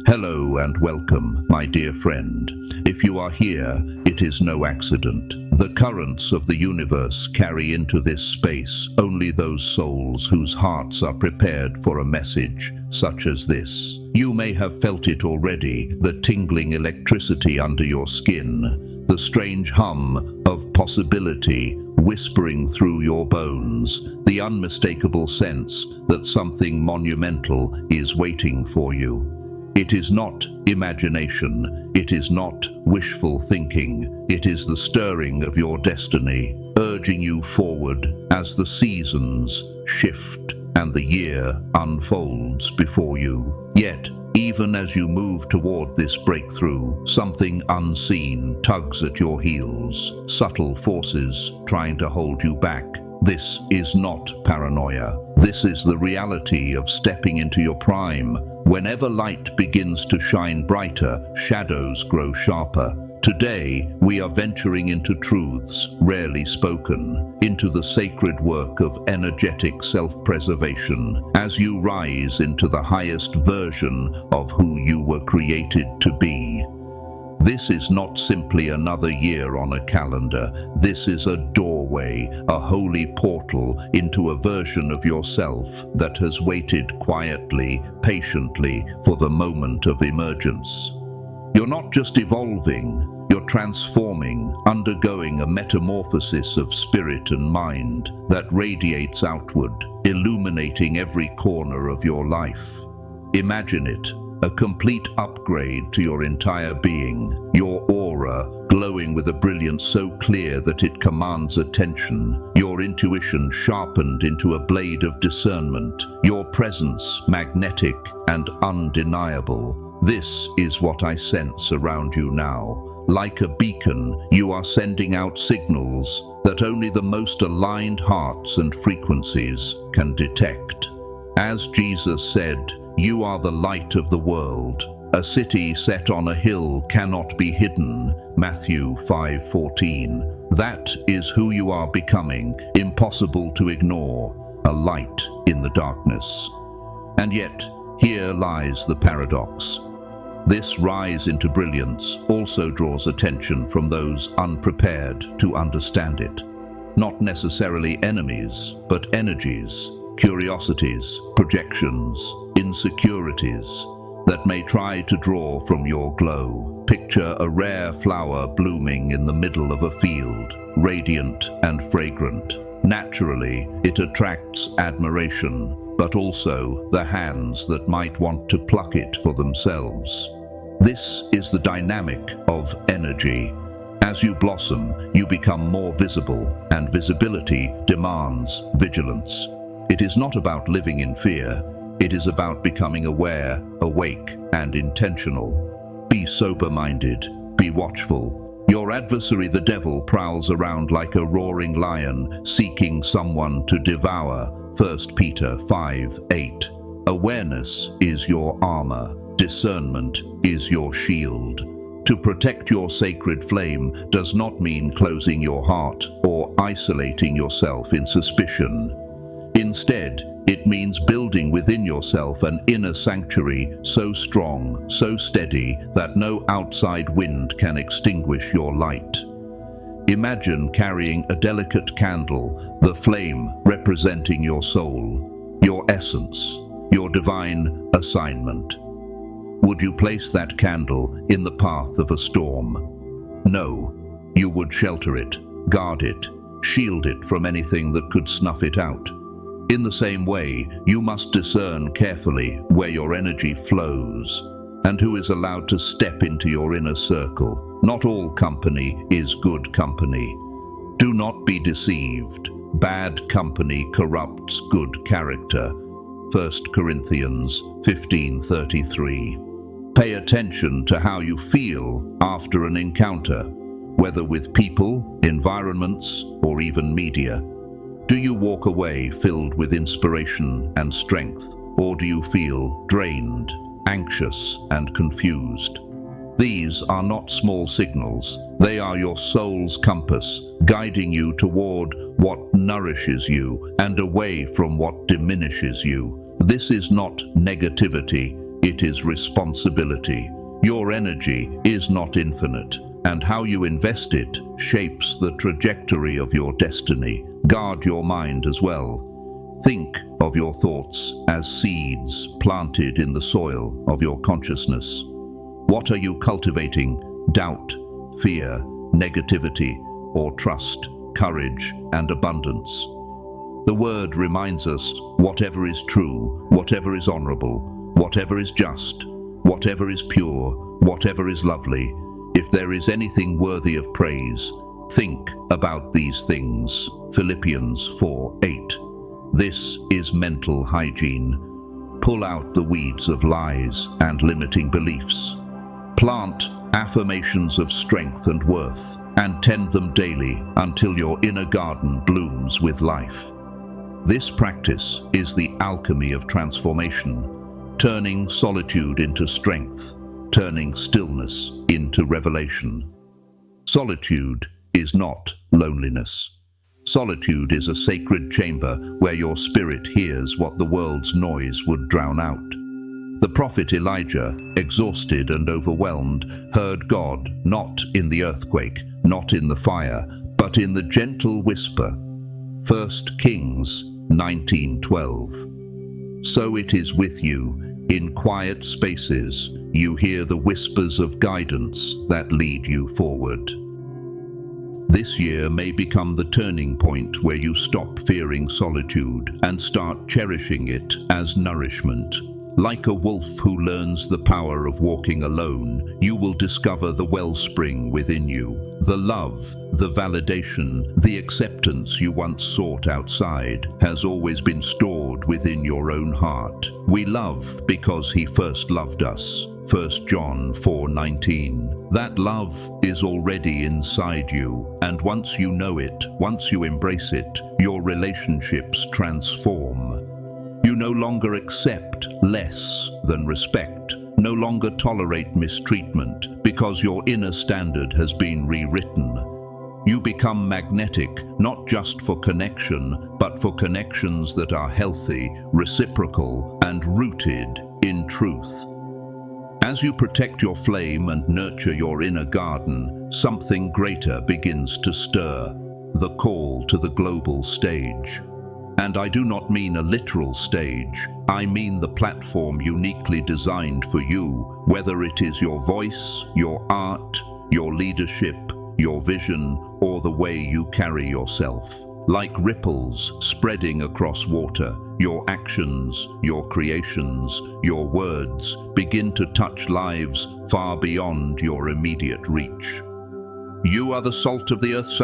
Hello and welcome, my dear friend. If you are here, it is no accident. The currents of the universe carry into this space only those souls whose hearts are prepared for a message such as this. You may have felt it already, the tingling electricity under your skin, the strange hum of possibility whispering through your bones, the unmistakable sense that something monumental is waiting for you. It is not imagination, it is not wishful thinking, it is the stirring of your destiny, urging you forward as the seasons shift and the year unfolds before you. Yet, even as you move toward this breakthrough, something unseen tugs at your heels, subtle forces trying to hold you back. This is not paranoia. This is the reality of stepping into your prime. Whenever light begins to shine brighter, shadows grow sharper. Today, we are venturing into truths rarely spoken, into the sacred work of energetic self-preservation, as you rise into the highest version of who you were created to be. This is not simply another year on a calendar. This is a doorway, a holy portal into a version of yourself that has waited quietly, patiently for the moment of emergence. You're not just evolving, you're transforming, undergoing a metamorphosis of spirit and mind that radiates outward, illuminating every corner of your life. Imagine it. A complete upgrade to your entire being, your aura glowing with a brilliance so clear that it commands attention, your intuition sharpened into a blade of discernment, your presence magnetic and undeniable. This is what I sense around you now. Like a beacon, you are sending out signals that only the most aligned hearts and frequencies can detect. As Jesus said, "You are the light of the world. A city set on a hill cannot be hidden." Matthew 5:14. That is who you are becoming, impossible to ignore, a light in the darkness. And yet, here lies the paradox. This rise into brilliance also draws attention from those unprepared to understand it. Not necessarily enemies, but energies, curiosities, projections, insecurities that may try to draw from your glow. Picture a rare flower blooming in the middle of a field, radiant and fragrant. Naturally, it attracts admiration, but also the hands that might want to pluck it for themselves. This is the dynamic of energy. As you blossom, you become more visible, and visibility demands vigilance. It is not about living in fear. It is about becoming aware, awake, and intentional. Be sober-minded. Be watchful. Your adversary, the devil, prowls around like a roaring lion, seeking someone to devour. 1 Peter 5:8. Awareness is your armor. Discernment is your shield. To protect your sacred flame does not mean closing your heart or isolating yourself in suspicion. Instead, it means building within yourself an inner sanctuary so strong, so steady, that no outside wind can extinguish your light. Imagine carrying a delicate candle, the flame representing your soul, your essence, your divine assignment. Would you place that candle in the path of a storm? No, you would shelter it, guard it, shield it from anything that could snuff it out. In the same way, you must discern carefully where your energy flows and who is allowed to step into your inner circle. Not all company is good company. Do not be deceived. Bad company corrupts good character. 1 Corinthians 15:33. Pay attention to how you feel after an encounter, whether with people, environments, or even media. Do you walk away filled with inspiration and strength, or do you feel drained, anxious, and confused? These are not small signals. They are your soul's compass, guiding you toward what nourishes you and away from what diminishes you. This is not negativity. it is responsibility. Your energy is not infinite, and how you invest it shapes the trajectory of your destiny. Guard your mind as well. Think of your thoughts as seeds planted in the soil of your consciousness. What are you cultivating? Doubt, fear, negativity, or trust, courage, and abundance? The word reminds us, whatever is true, whatever is honorable, whatever is just, whatever is pure, whatever is lovely, if there is anything worthy of praise, think about these things. Philippians 4:8. This is mental hygiene. Pull out the weeds of lies and limiting beliefs. Plant affirmations of strength and worth, and tend them daily until your inner garden blooms with life. This practice is the alchemy of transformation, turning solitude into strength, turning stillness into revelation. Solitude is not loneliness. Solitude is a sacred chamber where your spirit hears what the world's noise would drown out. The prophet Elijah, exhausted and overwhelmed, heard God not in the earthquake, not in the fire, but in the gentle whisper. 1 Kings 19:12. So it is with you. In quiet spaces, you hear the whispers of guidance that lead you forward. This year may become the turning point where you stop fearing solitude and start cherishing it as nourishment. Like a wolf who learns the power of walking alone, you will discover the wellspring within you. The love, the validation, the acceptance you once sought outside has always been stored within your own heart. We love because He first loved us. 1 John 4:19. That love is already inside you, and once you know it, once you embrace it, your relationships transform. You no longer accept less than respect, no longer tolerate mistreatment, because your inner standard has been rewritten. You become magnetic, not just for connection, but for connections that are healthy, reciprocal, and rooted in truth. As you protect your flame and nurture your inner garden, something greater begins to stir, the call to the global stage. And I do not mean a literal stage, I mean the platform uniquely designed for you, whether it is your voice, your art, your leadership, your vision, or the way you carry yourself. Like ripples spreading across water, your actions, your creations, your words begin to touch lives far beyond your immediate reach. You are the salt of the earth,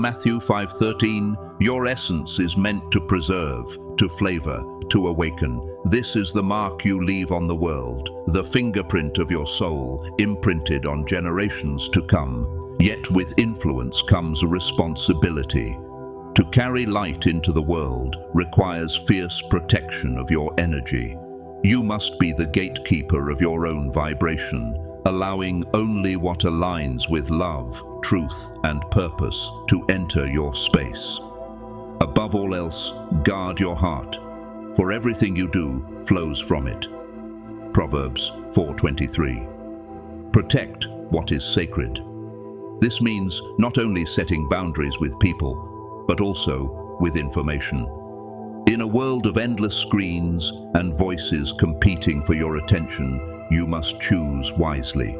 Matthew 5:13. Your essence is meant to preserve, to flavor, to awaken. This is the mark you leave on the world, the fingerprint of your soul, imprinted on generations to come. Yet with influence comes a responsibility. To carry light into the world requires fierce protection of your energy. You must be the gatekeeper of your own vibration, allowing only what aligns with love, truth, and purpose to enter your space. Above all else, guard your heart, for everything you do flows from it. Proverbs 4:23. Protect what is sacred. This means not only setting boundaries with people, but also with information. In a world of endless screens and voices competing for your attention, you must choose wisely.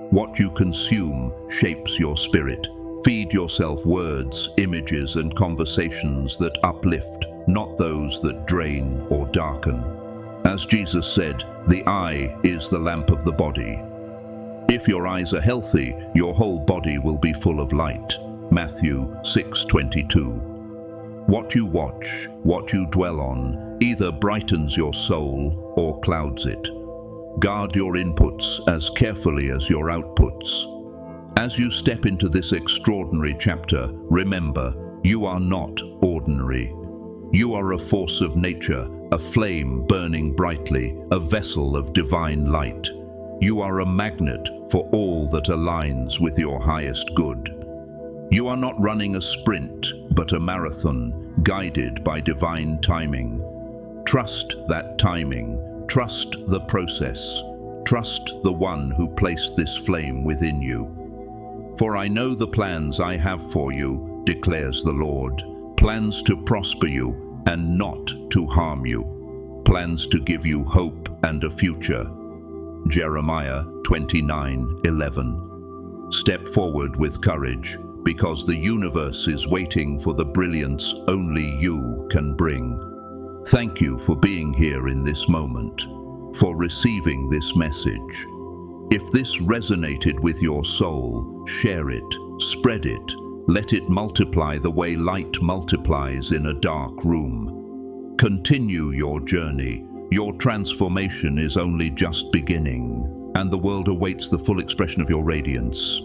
What you consume shapes your spirit. Feed yourself words, images, and conversations that uplift, not those that drain or darken. As Jesus said, the eye is the lamp of the body. If your eyes are healthy, your whole body will be full of light. Matthew 6:22. What you watch, what you dwell on, either brightens your soul or clouds it. Guard your inputs as carefully as your outputs. As you step into this extraordinary chapter, remember, you are not ordinary. You are a force of nature, a flame burning brightly, a vessel of divine light. You are a magnet for all that aligns with your highest good. You are not running a sprint, but a marathon, guided by divine timing. Trust that timing. Trust the process. Trust the one who placed this flame within you. For I know the plans I have for you, declares the Lord, plans to prosper you and not to harm you, plans to give you hope and a future. Jeremiah 29:11. Step forward with courage, because the universe is waiting for the brilliance only you can bring. Thank you for being here in this moment, for receiving this message. If this resonated with your soul, share it, spread it, let it multiply the way light multiplies in a dark room. Continue your journey. Your transformation is only just beginning, and the world awaits the full expression of your radiance.